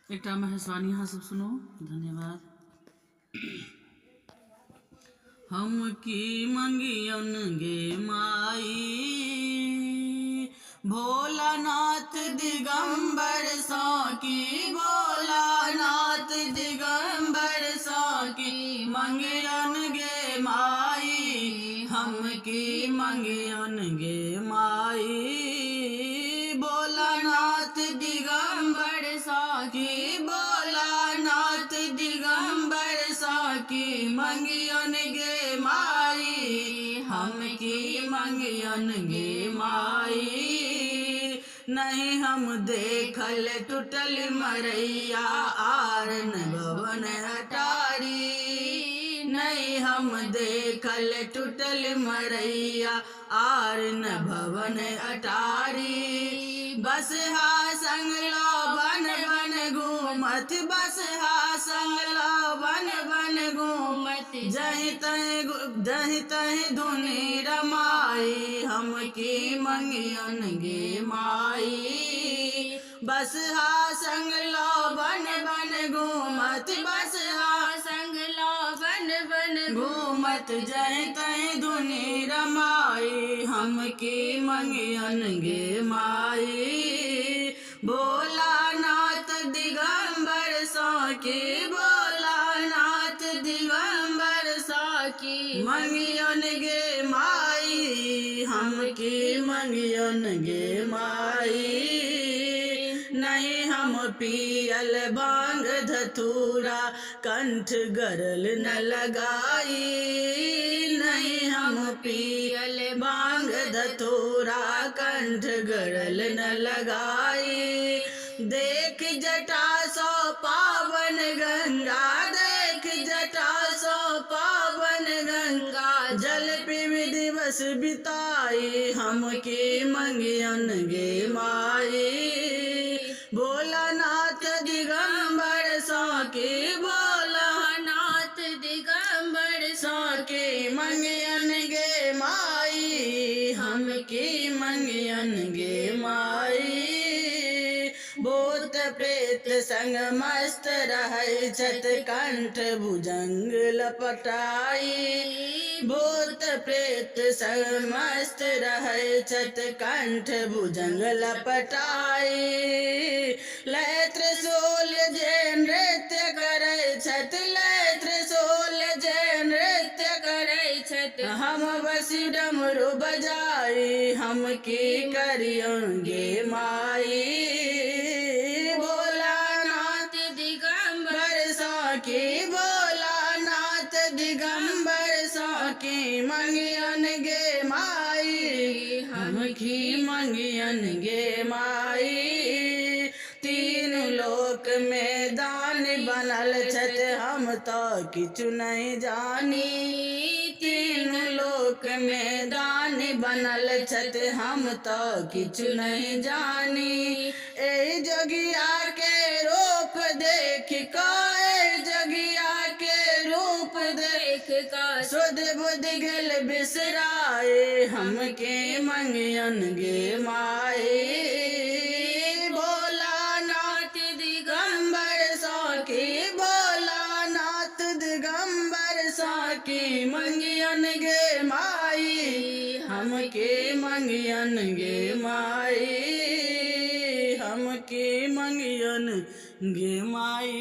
एक महेशवानी यहाँ सब सुनो। धन्यवाद। हम की मंगियन गे माई, भोलानाथ दिगंबर साकी, भोलानाथ दिगंबर साकी मंगियन गे माई, हम की मंगियन गे माई, भोलानाथ दिगंबर साकी, भोलानाथ दिगंबर साकी मंगियन गे माई, हम की मंगियन गे माई। नहीं हम देखल टूटल मरैया आरन भवन अटारी, नहीं हम देखल टूटल मरैया आरन भवन अटारी। बस हा संग लो बन बन घूमत, बस हा संग लो बन बन घूमत, जहीं तहीं धुनी रमाई, हम की मंगियन गे माई। बस हा संग लो बन बन घूमत, बस हा संग लो बन बन घूमत, जहीं तहीं धुनी रमाई, हम की मंगियन गे माई। भोलानाथ दिगंबर साकी, भोलानाथ दिगंबर साकी मंगियन गे माई, हम की मंगियन गे माई। नहीं हम पियल भांग धतूरा कंठ गरल न लगाई, नहीं हम पियल भांग धतूरा कंठ गरल न लगाई। देख जटा सो पावन गंगा, देख जटा सो पावन गंगा, जल पीवी दिवस बिताई, हम की मंगियन गे माई। भोलानाथ दिगंबर साकी, भोलानाथ दिगंबर साकी मंगियन गे माई, हम की मंगियन गे माई। भूत प्रेत संग मस्त रहै छत कंठ भुजंग लपटाई, भूत प्रेत संग मस्त रहै छत कंठ भुजंग लपटाई। लय त्रिशूल जे नृत्य करै छत, लय त्रिशूल जे नृत्य करै छत, हम बसी डमरू बजाई, हम की करियन गे माई। भोलानाथ दिगंबर साकी, भोलानाथ दिगंबर साकी मंगियन गे माई, हम की मंगियन गे माई। तीन लोक में दान बनल छत, हम तो किछु नहीं जानी, तीन लोक में दान बनल छत, हम तो किछु नहीं जानी। ए जोगिया के रूप देख का, ए जोगिया के रूप देख का, सुध बुध गल बिसराए, हम के मंगियन गे माई। भोलानाथ दिगंबर साकी, भोलानाथ दिगंबर साकी मंगियन गे माई, हम के मंगियन गे माई, हम के मंगियन गे माई।